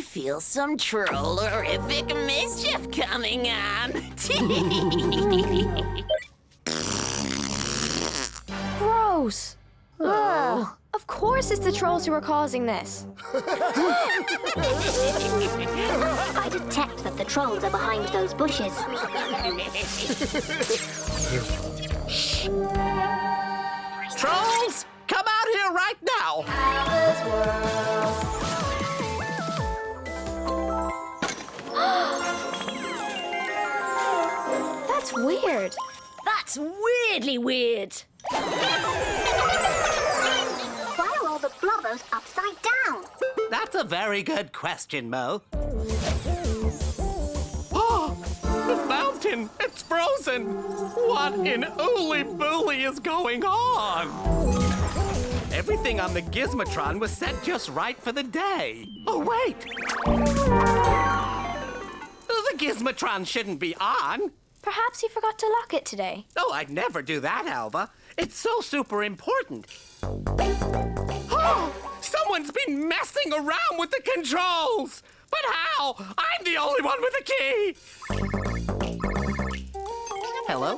feel some Trollific Mischief coming on. Gross. Ugh. Of course it's the trolls who are causing this. I detect that the trolls are behind those bushes. Trolls, come out here right now. Alva's world. That's weird. That's weirdly weird. Why are all the blobbers upside down? That's a very good question, Mo. Oh, the fountain! It's frozen! What in Ooly-Booly is going on? Everything on the Gizmotron was set just right for the day. Oh, wait! The Gizmotron shouldn't be on. Perhaps you forgot to lock it today. Oh, I'd never do that, Alva. It's so super important. Oh, someone's been messing around with the controls! But how? I'm the only one with the key! Hello?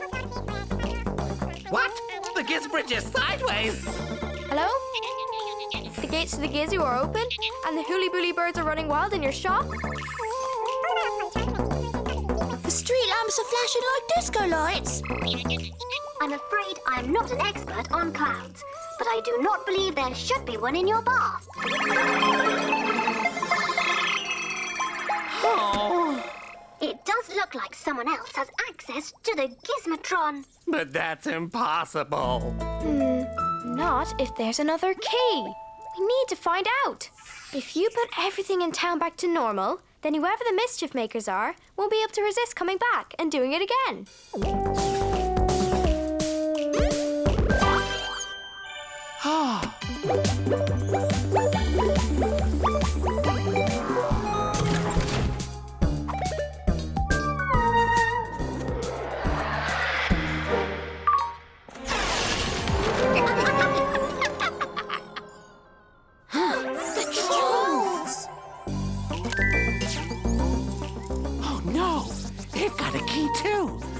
What? The Giz Bridge is sideways! Hello? The gates to the Gizoo are open, and the Hooly-Booly birds are running wild in your shop? The street lamps are flashing like disco lights. I'm afraid I'm not an expert on clouds, but I do not believe there should be one in your bath. Oh. It does look like someone else has access to the Gizmotron. But that's impossible. Not if there's another key. We need to find out. If you put everything in town back to normal, then whoever the mischief makers are won't be able to resist coming back and doing it again.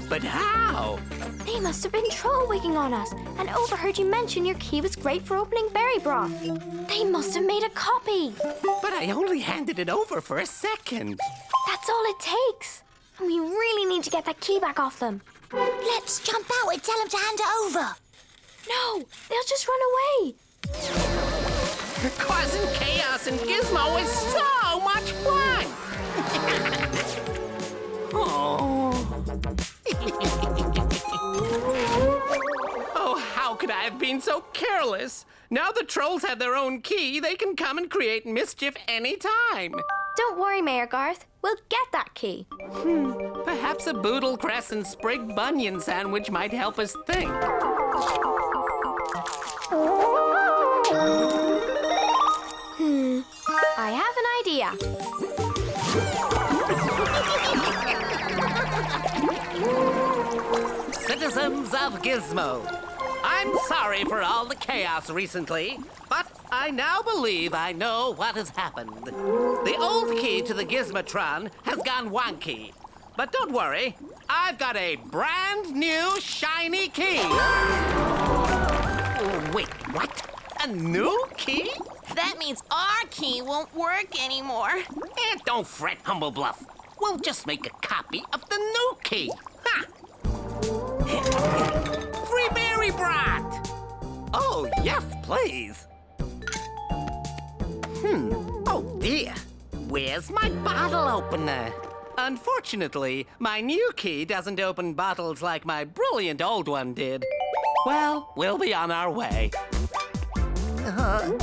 But how? They must have been troll-wigging on us and overheard you mention your key was great for opening berry broth. They must have made a copy. But I only handed it over for a second. That's all it takes. And we really need to get that key back off them. Let's jump out and tell them to hand it over. No, they'll just run away. Causing chaos in Gizmo is so much fun! Oh. Oh, how could I have been so careless? Now the trolls have their own key, they can come and create mischief anytime. Don't worry, Mayor Garth. We'll get that key. Perhaps a boodlecress and sprig bunion sandwich might help us think. I have an idea. Citizens of Gizmo, I'm sorry for all the chaos recently, but I now believe I know what has happened. The old key to the Gizmotron has gone wonky. But don't worry, I've got a brand new shiny key. Wait, what? A new key? That means our key won't work anymore. Don't fret, Humblebluff. We'll just make a copy of the new key. Ha! Free berry brat! Oh, yes, please. Oh, dear. Where's my bottle opener? Unfortunately, my new key doesn't open bottles like my brilliant old one did. Well, we'll be on our way. Oh,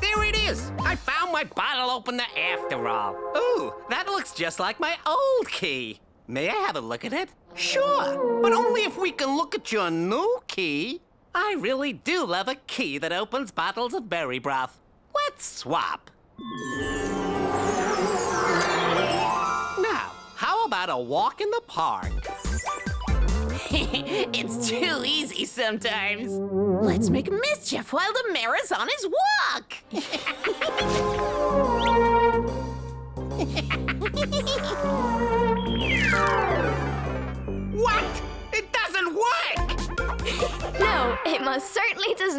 there it is! I found my bottle opener after all. Ooh, that looks just like my old key. May I have a look at it? Sure, but only if we can look at your new key. I really do love a key that opens bottles of berry broth. Let's swap. Now, how about a walk in the park? It's too easy sometimes. Let's make mischief while the mayor is on his walk.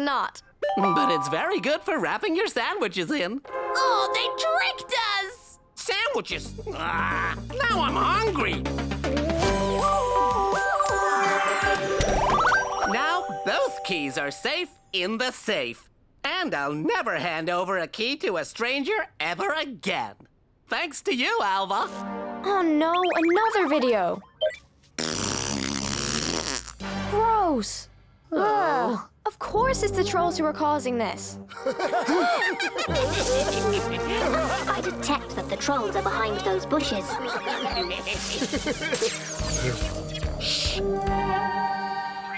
not. But it's very good for wrapping your sandwiches in. Oh, they tricked us! Sandwiches! Now I'm hungry. Now both keys are safe in the safe. And I'll never hand over a key to a stranger ever again. Thanks to you, Alva. Oh no, another video. Gross. Ugh. Of course it's the trolls who are causing this. I detect that the trolls are behind those bushes.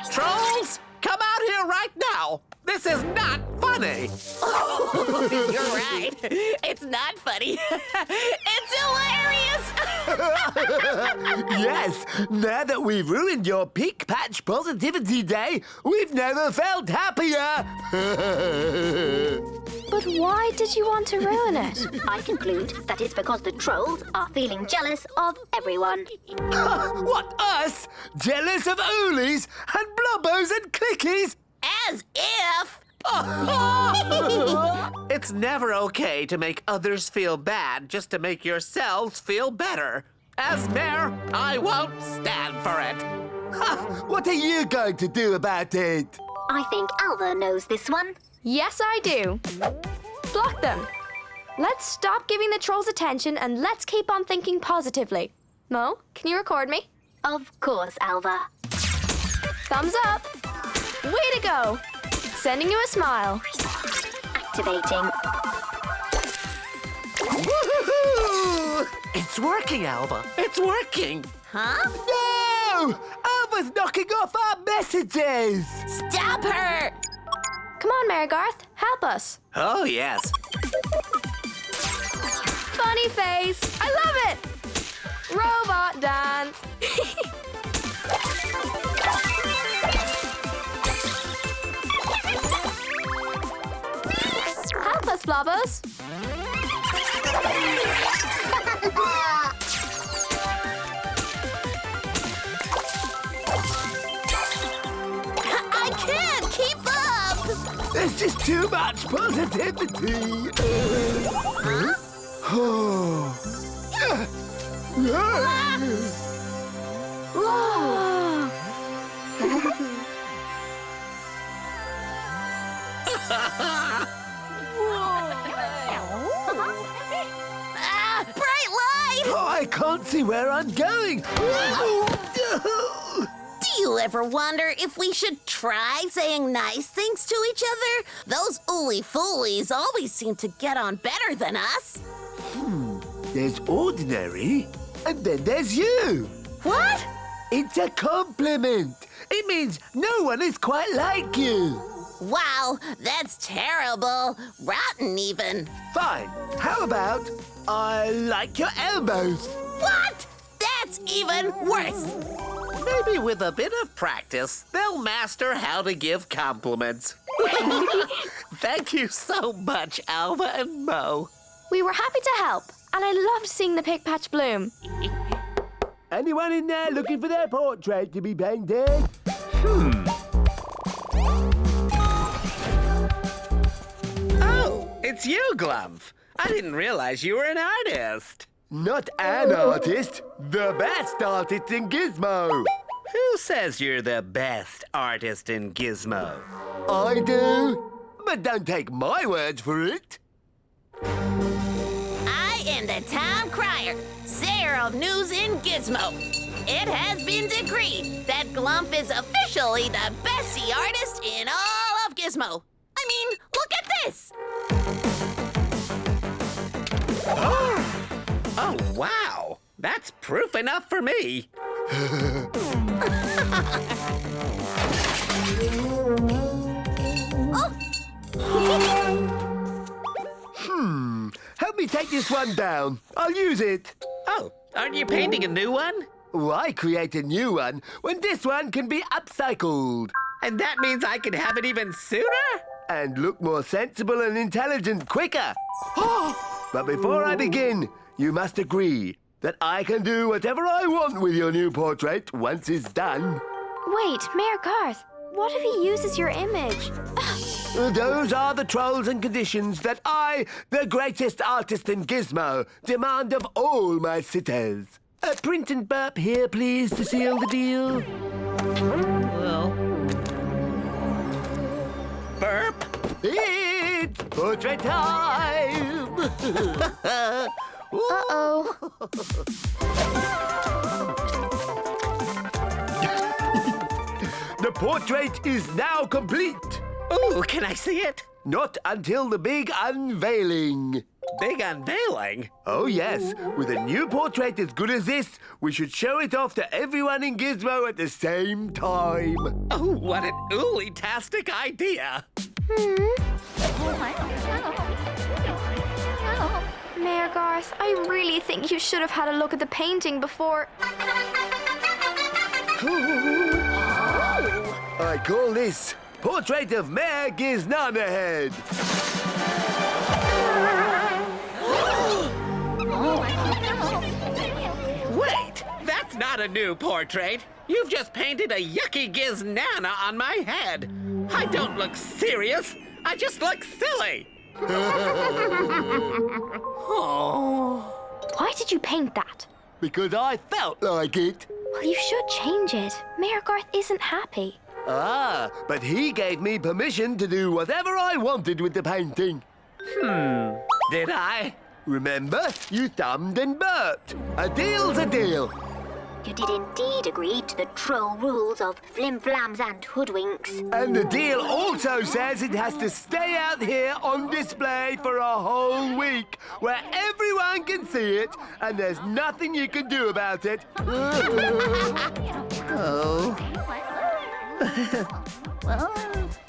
Trolls, come out here right now. This is not funny. You're right. It's not funny. It's hilarious! Yes, now that we've ruined your Pick Patch Positivity Day, we've never felt happier. But why did you want to ruin it? I conclude that it's because the trolls are feeling jealous of everyone. What, us? Jealous of Oolies and Blubos and Clickies? As if! It's never okay to make others feel bad just to make yourselves feel better. As mayor, I won't stand for it. What are you going to do about it? I think Alva knows this one. Yes, I do. Block them. Let's stop giving the trolls attention and let's keep on thinking positively. Mo, can you record me? Of course, Alva. Thumbs up. Way to go. Sending you a smile. Activating. Woohoo! It's working, Alva. It's working. Huh? No! Alva's knocking off our messages! Stop her! Come on, Mayor Garth. Help us. Oh, yes. Funny face. I love it. Robot dance. Help us, Blobos. I can't keep up! There's just too much positivity. Bright light! Oh, I can't see where I'm going. Do you ever wonder if we should try saying nice things to each other? Those ooly-foolies always seem to get on better than us. There's ordinary, and then there's you. What? It's a compliment. It means no one is quite like you. Wow, that's terrible. Rotten, even. Fine. How about I like your elbows? What? That's even worse. Maybe with a bit of practice, they'll master how to give compliments. Thank you so much, Alva and Mo. We were happy to help, and I loved seeing the pick patch bloom. Anyone in there looking for their portrait to be painted? Oh, it's you, Glump. I didn't realize you were an artist. Not an artist, the best artist in Gizmo. Who says you're the best artist in Gizmo? I do, but don't take my word for it. I am the town crier, sayer of news in Gizmo. It has been decreed that Glump is officially the bestie artist in all of Gizmo. I mean, look at this. Oh, wow. That's proof enough for me. Help me take this one down. I'll use it. Oh, aren't you painting a new one? Why create a new one when this one can be upcycled? And that means I can have it even sooner? And look more sensible and intelligent quicker. But before I begin, you must agree that I can do whatever I want with your new portrait once it's done. Wait, Mayor Garth, what if he uses your image? Those are the trolls and conditions that I, the greatest artist in Gizmo, demand of all my sitters. Print and burp here, please, to seal the deal. Well... Burp? It's portrait time! Uh-oh. The portrait is now complete. Ooh, can I see it? Not until the big unveiling. Big unveiling? Oh, yes. With a new portrait as good as this, we should show it off to everyone in Gizmo at the same time. Oh, what an ooly-tastic idea. Mayor Garth, I really think you should have had a look at the painting before... I call this Portrait of Mayor Giznanahead. Wait, that's not a new portrait. You've just painted a yucky giznana on my head. I don't look serious. I just look silly. Oh. Why did you paint that? Because I felt like it. Well, you should change it. Mayor Garth isn't happy. Ah, but he gave me permission to do whatever I wanted with the painting. Did I? Remember, you thumbed and burped. A deal's a deal. You did indeed agree to the troll rules of flim-flams and hoodwinks. And the deal also says it has to stay out here on display for a whole week, where everyone can see it, and there's nothing you can do about it. Oh. Well,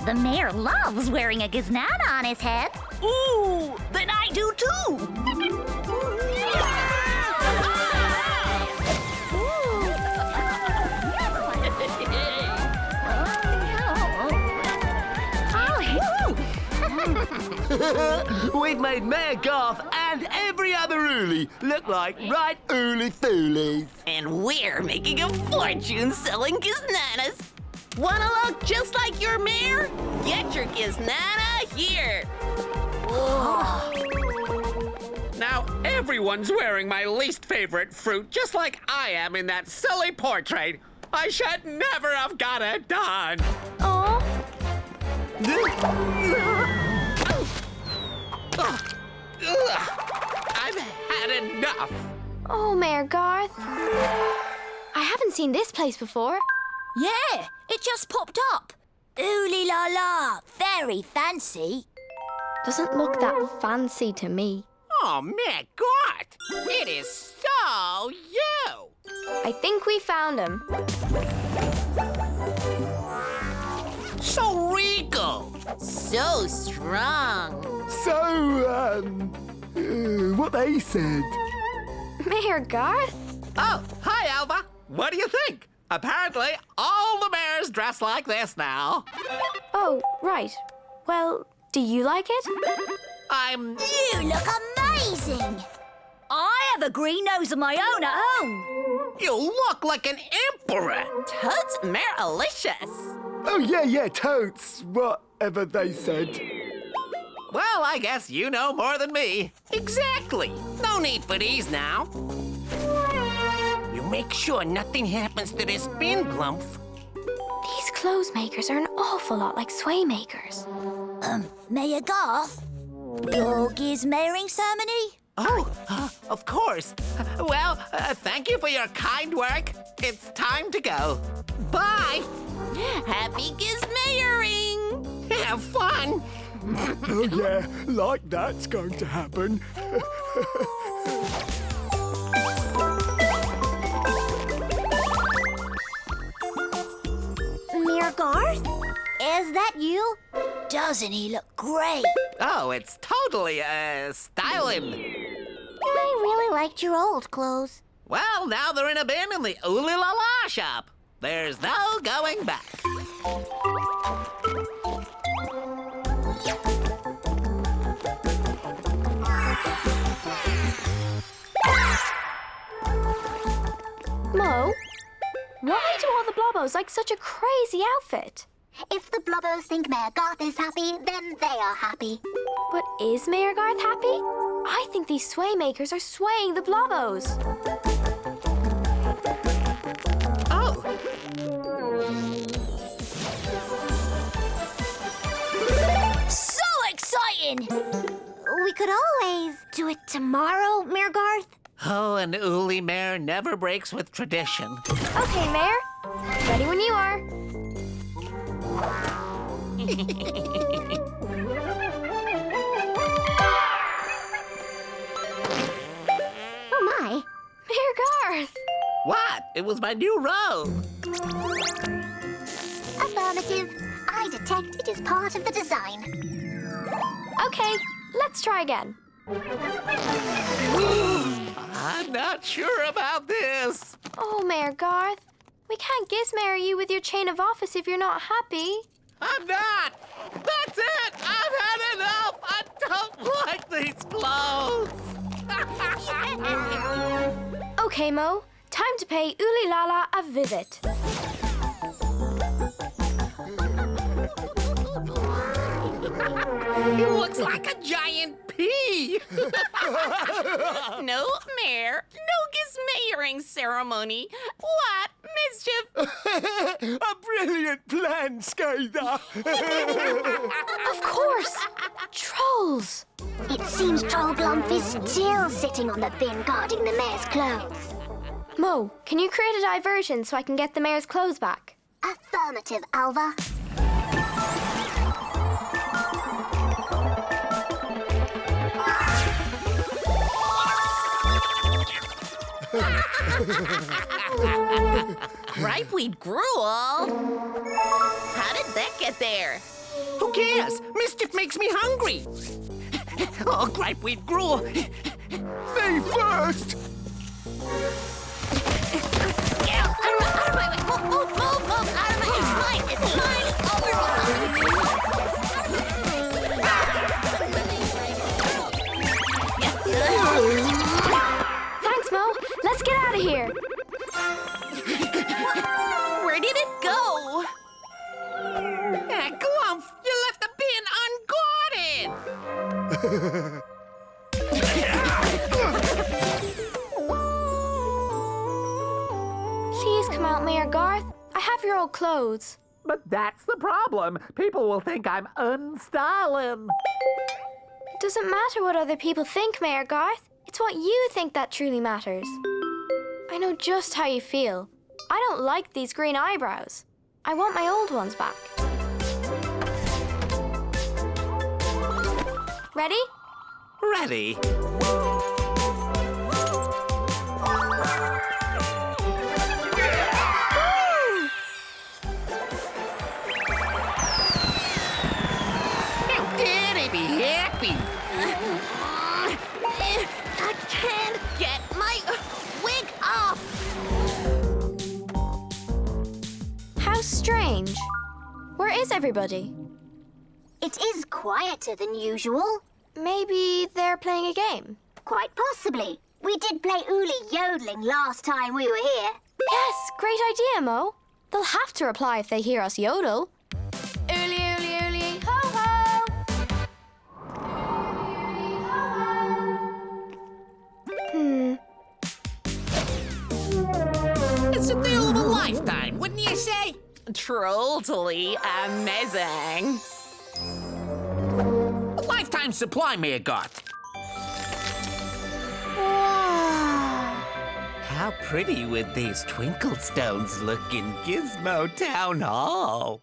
the mayor loves wearing a giznana on his head. Ooh, then I do too. We've made Mayor Garth and every other Oolie look like right Oolie-foolies. And we're making a fortune selling giznanas. Wanna look just like your mayor? Get your giznana here. Now everyone's wearing my least favorite fruit, just like I am in that silly portrait. I should never have got it done. Oh, I've had enough. oh, Mayor Garth. I haven't seen this place before. Yeah, it just popped up. Ooly la la, very fancy. Doesn't look that fancy to me. Oh, my God! It is so you! I think we found him. So regal! So strong. So, what they said. Mayor Garth? Oh, hi, Alva. What do you think? Apparently, all the mayors dress like this now. Oh, right. Well, do you like it? I'm... You look amazing. I have a green nose of my own at home. You look like an emperor. Totes Mayor-alicious. Oh, yeah, totes. Whatever they said. Well, I guess you know more than me. Exactly. No need for these now. You make sure nothing happens to this bin, Glump. These clothes makers are an awful lot like sway makers. Mayor Garth, your gizmoing ceremony? Oh, of course. Well, thank you for your kind work. It's time to go. Bye. Happy gizmayering. Have fun. Oh, yeah, like that's going to happen. Mayor Garth? Is that you? Doesn't he look great? Oh, it's totally, styling. I really liked your old clothes. Well, now they're in a bin in the Ooly La La shop. There's no going back. Mo, why do all the Blobos like such a crazy outfit? If the Blobos think Mayor Garth is happy, then they are happy. But is Mayor Garth happy? I think these sway makers are swaying the Blobos. Oh! So exciting! We could always do it tomorrow, Mayor Garth. Oh, an Oolie mare never breaks with tradition. Okay, Mayor. Ready when you are. Oh, my. Mayor Garth! What? It was my new robe. Affirmative. I detect it is part of the design. Okay, let's try again. I'm not sure about this. Oh, Mayor Garth. We can't gizmare you with your chain of office if you're not happy. I'm not. That's it. I've had enough. I don't like these clothes. Okay, Mo. Time to pay Uli Lala a visit. He looks like a giant pea. No, Mayor. No gizmayering ceremony. What mischief? A brilliant plan, Skyther. Of course! Trolls! It seems Troll Glump is still sitting on the bin guarding the mayor's clothes. Mo, can you create a diversion so I can get the mayor's clothes back? Affirmative, Alva. Gripeweed gruel? How did that get there? Who cares? Mischief makes me hungry. Oh, gripeweed gruel. Me first. Out of my way! Move! Out of my way! It's mine! It's over! Thanks, Mo. Let's get out of here. Where did it go? Glump, you left the bin unguarded. Please come out, Mayor Garth. I have your old clothes. But that's the problem. People will think I'm unstyling. It doesn't matter what other people think, Mayor Garth. It's what you think that truly matters. I know just how you feel. I don't like these green eyebrows. I want my old ones back. Ready? Ready. How dare they be happy? I can't get my wig off! How strange. Where is everybody? It is quieter than usual. Maybe they're playing a game. Quite possibly. We did play Ooli yodeling last time we were here. Yes, great idea, Mo. They'll have to reply if they hear us yodel. Ooli, ooli, ooli, ho, ho! It's a deal of a lifetime, wouldn't you say? Totally amazing. A lifetime supply, Mayor Garth. How pretty would these twinkle stones look in Gizmo Town Hall?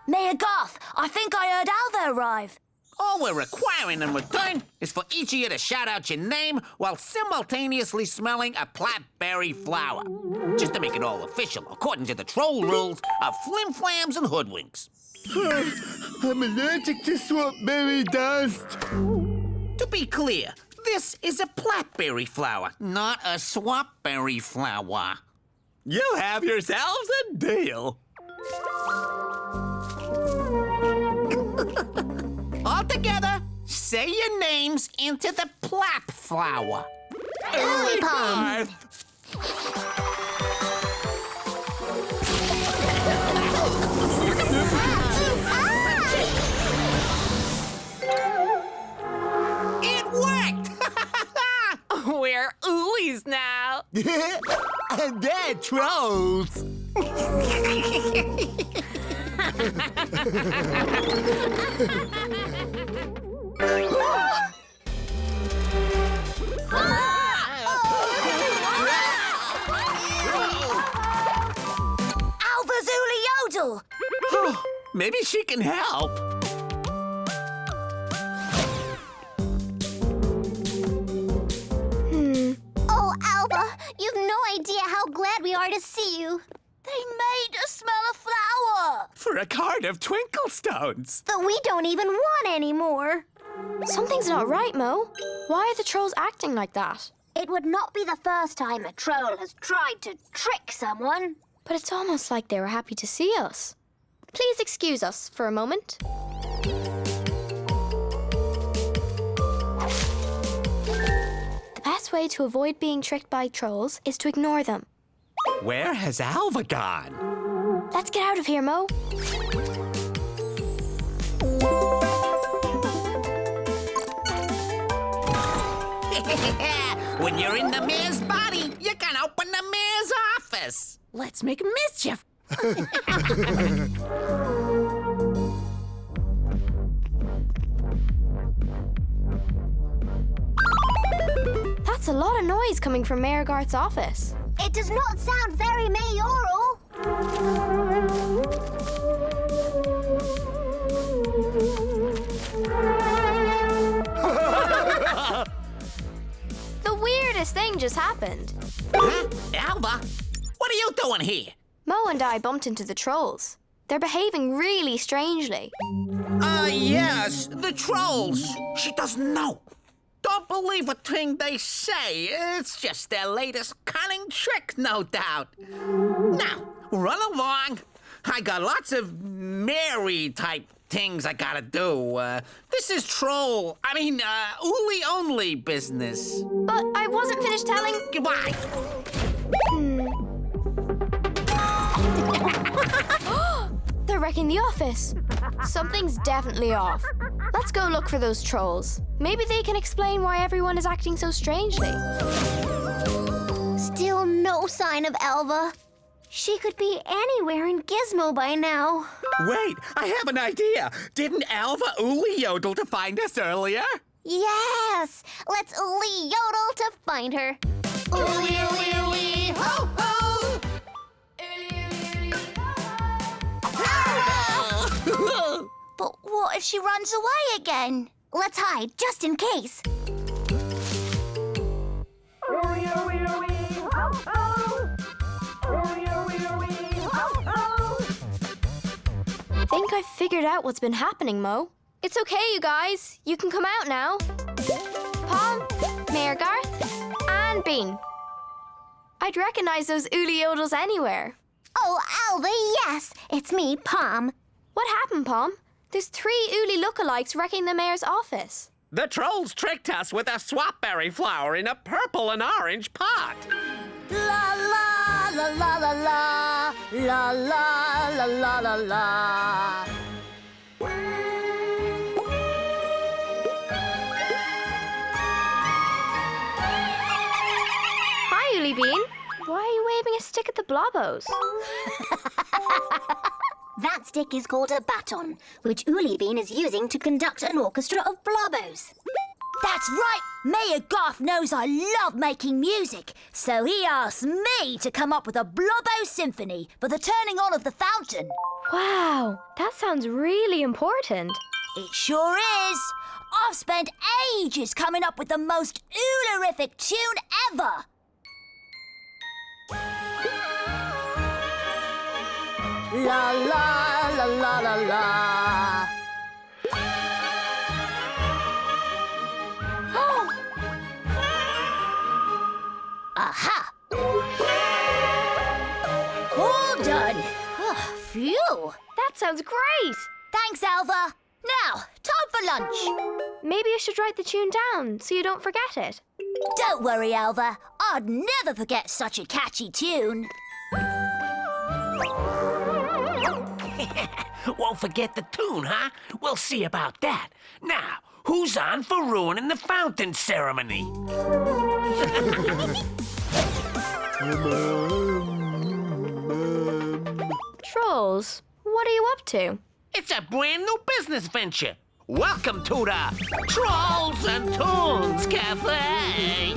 Mayor Garth, I think I heard Alva arrive. All we're requiring in return is for each of you to shout out your name while simultaneously smelling a blackberry flower. Just to make it all official, according to the troll rules of flimflams and hoodwinks. I'm allergic to swapberry dust. To be clear, this is a blackberry flower, not a swapberry flower. You have yourselves a deal. All together, say your names into the plap flower. Ooly Palm. And they're trolls. Alva's Uli Yodel! Maybe she can help. Oh, Alva, you've no idea how glad we are to see you. They made us smell a flower! For a card of twinkle stones. That we don't even want anymore. Something's not right, Mo. Why are the trolls acting like that? It would not be the first time a troll has tried to trick someone. But it's almost like they were happy to see us. Please excuse us for a moment. The best way to avoid being tricked by trolls is to ignore them. Where has Alva gone? Let's get out of here, Mo. When you're in the mayor's body, you can open the mayor's office. Let's make mischief. That's a lot of noise coming from Mayor Garth's office. It does not sound very mayoral. The weirdest thing just happened. Huh? Alva? What are you doing here? Mo and I bumped into the trolls. They're behaving really strangely. Yes, the trolls. She doesn't know. Don't believe a thing they say. It's just their latest cunning trick, no doubt. Now, run along. I got lots of Mary-type things I gotta do. This is Uli only business. But I wasn't finished telling... Goodbye. They're wrecking the office. Something's definitely off. Let's go look for those trolls. Maybe they can explain why everyone is acting so strangely. Still no sign of Alva. She could be anywhere in Gizmo by now. Wait, I have an idea. Didn't Alva Uli yodel to find us earlier? Yes! Let's Uli yodel to find her. Uli, Uli, Uli, ho, ho! But what if she runs away again? Let's hide, just in case. I think I've figured out what's been happening, Mo. It's okay, you guys. You can come out now. Pom, Mayor Garth, and Bean. I'd recognize those Uli yodels anywhere. Oh, Alva, yes! It's me, Pom. What happened, Pom? There's 3 Uli lookalikes wrecking the mayor's office. The trolls tricked us with a swapberry flower in a purple and orange pot. La la la la la la la la la la la la. Hi, Uli Bean. Why are you waving a stick at the Blobos? That stick is called a baton, which Uli Bean is using to conduct an orchestra of blobos. That's right! Mayor Garth knows I love making music, so he asked me to come up with a Blubo Symphony for the turning on of the fountain. Wow, that sounds really important. It sure is! I've spent ages coming up with the most Ularific tune ever! La la la la la la. Aha! All done. Phew! That sounds great. Thanks, Alva. Now, time for lunch. Maybe I should write the tune down so you don't forget it. Don't worry, Alva. I'd never forget such a catchy tune. Won't forget the tune, huh? We'll see about that. Now, who's on for ruining the fountain ceremony? Trolls, what are you up to? It's a brand new business venture. Welcome to the Trolls and Tunes Cafe.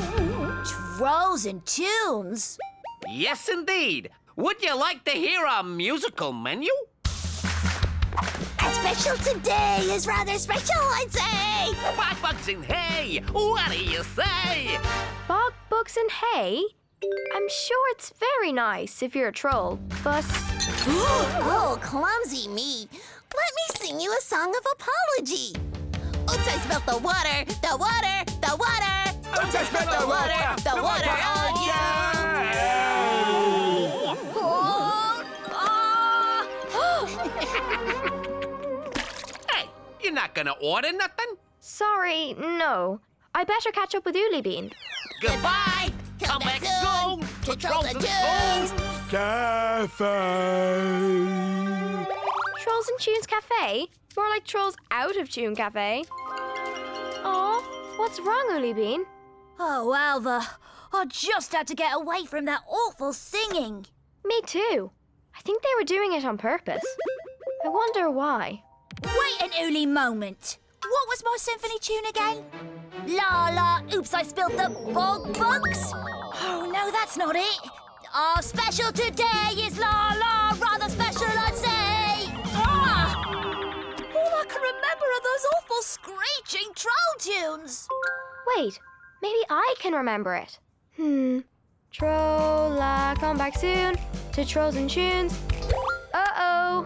Trolls and tunes? Yes, indeed. Would you like to hear our musical menu? A special today is rather special, I'd say. Bog Bugs and Hay, what do you say? Bog Bugs and Hay? I'm sure it's very nice if you're a troll, but... Oh, clumsy me. Let me sing you a song of apology. Oops, I spilled the water, the water, the water. Oops, I spilled the water on you. Hey, you're not gonna order nothing? Sorry, no. I better catch up with Ooley Bean. Goodbye. Come back soon to Trolls and Tunes Cafe. Trolls and Tunes Cafe? More like Trolls Out of Tune Cafe. Aw, what's wrong, Ooley Bean? Oh, Alva, I just had to get away from that awful singing. Me too. I think they were doing it on purpose. I wonder why. Wait an Ooley moment. What was my symphony tune again? La la, oops, I spilled the bog bugs. Oh, no, that's not it. Our special today is la la, rather special, I'd say. Ah! All I can remember are those awful screeching troll tunes. Wait, maybe I can remember it. Trolla, come back soon to Trolls and Tunes. Uh-oh.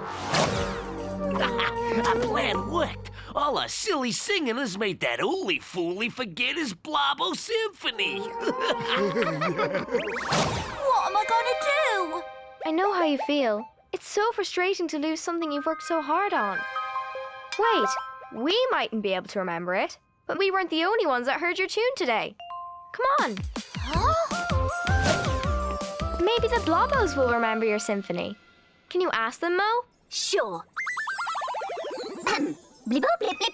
Our plan worked. All our silly singing has made that Ooley foolie forget his Blubo Symphony. What am I going to do? I know how you feel. It's so frustrating to lose something you've worked so hard on. Wait, we mightn't be able to remember it, but we weren't the only ones that heard your tune today. Come on. Huh? Maybe the Blobos will remember your symphony. Can you ask them, Mo? Sure. Blip, blip, blip, blip.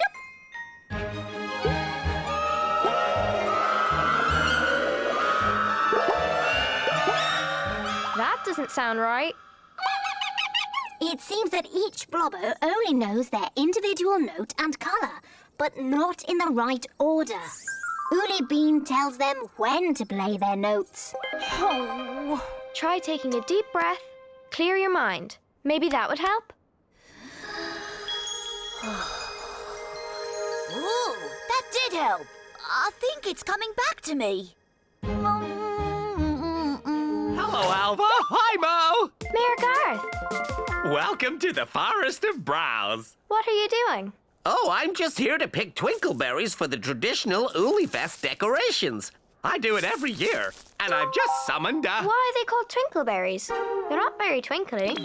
That doesn't sound right. It seems that each Blobbo only knows their individual note and colour, but not in the right order. Ooley Bean tells them when to play their notes. Oh. Try taking a deep breath, clear your mind. Maybe that would help? Ooh, that did help. I think it's coming back to me. Hello, Alva. Hi, Mo. Mayor Garth, Welcome to the Forest of Brows. what are you doing? Oh, I'm just here to pick twinkleberries for the traditional Ooley Fest decorations. I do it every year, and I've just summoned a... Why are they called twinkleberries? They're not very twinkly.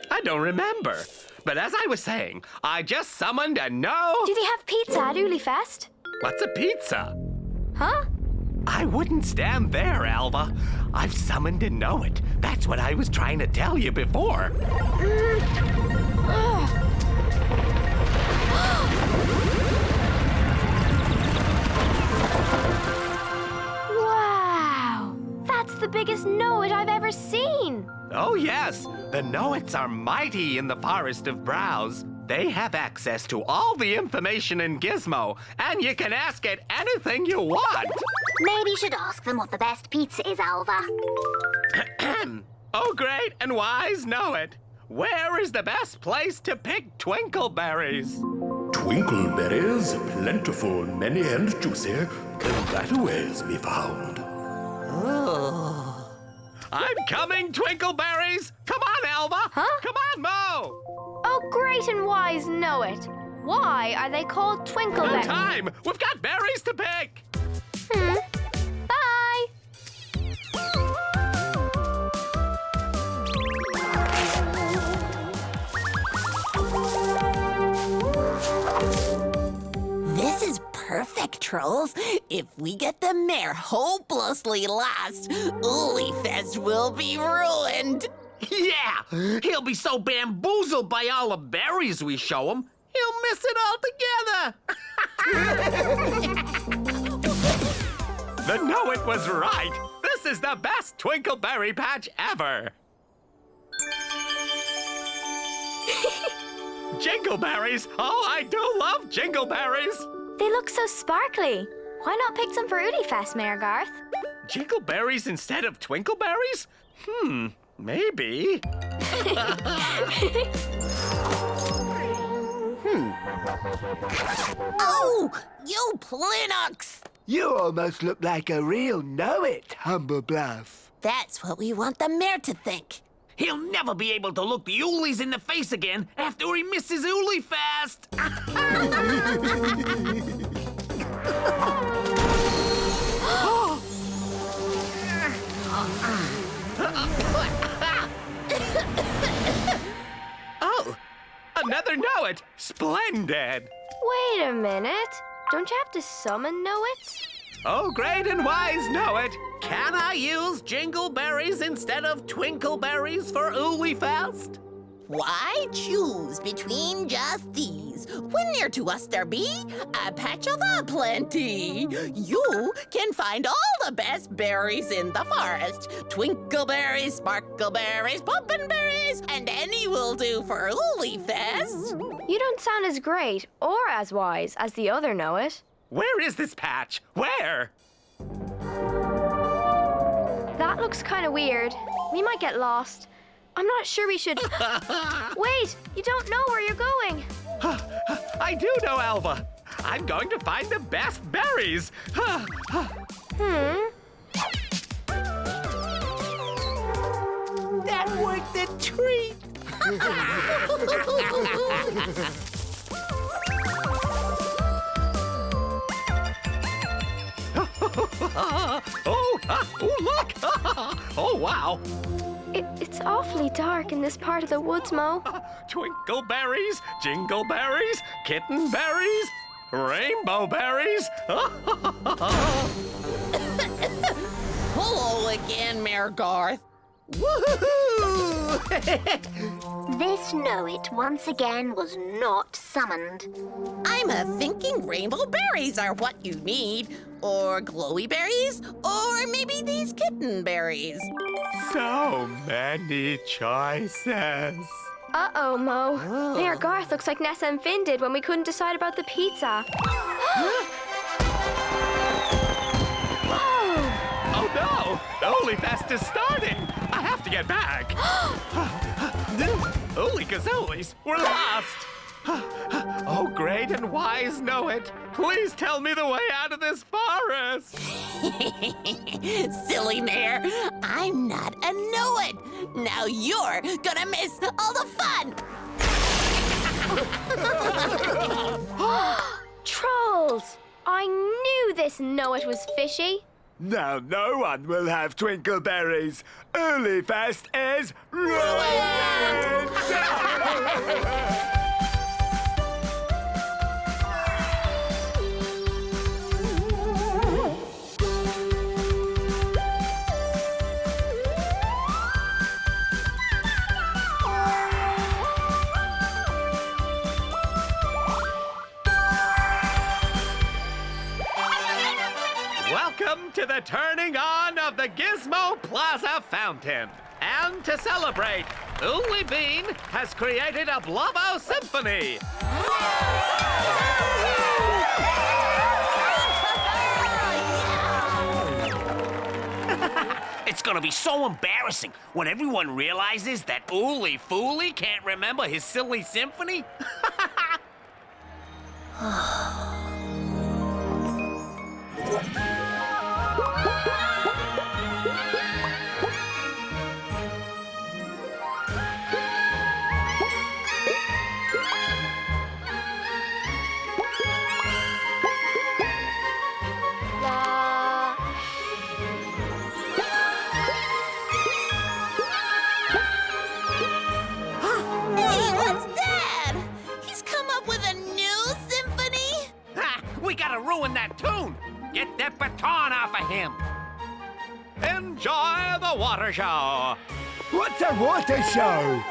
I don't remember. But as I was saying, I just summoned a no... Do they have pizza at Ooley Fest? What's a pizza? Huh? I wouldn't stand there, Alva. I've summoned a know it. That's what I was trying to tell you before. Wow! That's the biggest know-it I've ever seen! Oh, yes. The know-its are mighty in the Forest of Brows. They have access to all the information in Gizmo, and you can ask it anything you want. Maybe you should ask them what the best pizza is, Alva. Oh, great and wise know-it. Where is the best place to pick twinkleberries? Twinkleberries, plentiful, many and juicy, can that ways be found. I'm coming, twinkleberries! Come on, Alva! Huh? Come on, Mo! Oh, great and wise know-it. Why are they called No twinkleberries? time! We've got berries to pick! Bye! This is perfect, Trolls. If we get the mayor hopelessly lost, Ooley Fest will be ruined. Yeah, he'll be so bamboozled by all the berries we show him, he'll miss it altogether. The know-it was right. This is the best Twinkleberry patch ever. Jingleberries! Oh, I do love jingleberries! They look so sparkly. Why not pick some for Oodie Fest, Mayor Garth? Jingleberries instead of twinkleberries? Maybe. Oh, you Plinux! You almost look like a real know-it, Humble Bluff. That's what we want the mayor to think. He'll never be able to look the Oolies in the face again after he misses Oolie Fest. Oh, another know-it! Splendid! Wait a minute. Don't you have to summon know-its? Oh, great and wise know-it! Can I use jingleberries instead of twinkleberries for Oolie Fest? Why choose between just these? When near to us there be a patch of a-plenty. You can find all the best berries in the forest. Twinkleberries, sparkleberries, pumpkinberries, and any will do for Oolie Fest. You don't sound as great or as wise as the other know-it. Where is this patch? Where? That looks kind of weird. We might get lost. I'm not sure we should... Wait! You don't know where you're going! I do know, Alva. I'm going to find the best berries. That worked a treat. Oh, look! Oh, wow! It's awfully dark in this part of the woods, Mo. Twinkleberries, jingleberries, kittenberries, rainbow berries. Hello again, Mayor Garth. Woohoo! This know-it once again was not summoned. I'm thinking rainbow berries are what you need, or glowy berries, or maybe these kitten berries. So many choices. Uh-oh, Mo. Mayor Garth looks like Nessa and Finn did when we couldn't decide about the pizza. Oh no! Oolie Fest is starting! I have to get back! Oolie Kazoolies, we're lost! Oh, great and wise know-it! Please tell me the way out of this forest! Silly Mayor, I'm not a know-it. Now you're gonna miss all the fun! Trolls! I knew this know-it was fishy. Now no one will have twinkleberries. Oolie Fest is ruined! Welcome to the turning on of the Gizmo Plaza Fountain. And to celebrate, Oolie Bean has created a Blubo Symphony. It's gonna be so embarrassing when everyone realizes that Oolie Foolie can't remember his silly symphony. Hey, what's that? He's come up with a new symphony? Ha! We gotta ruin that tune. Get that baton off of him. Enjoy the water show. What's a water show?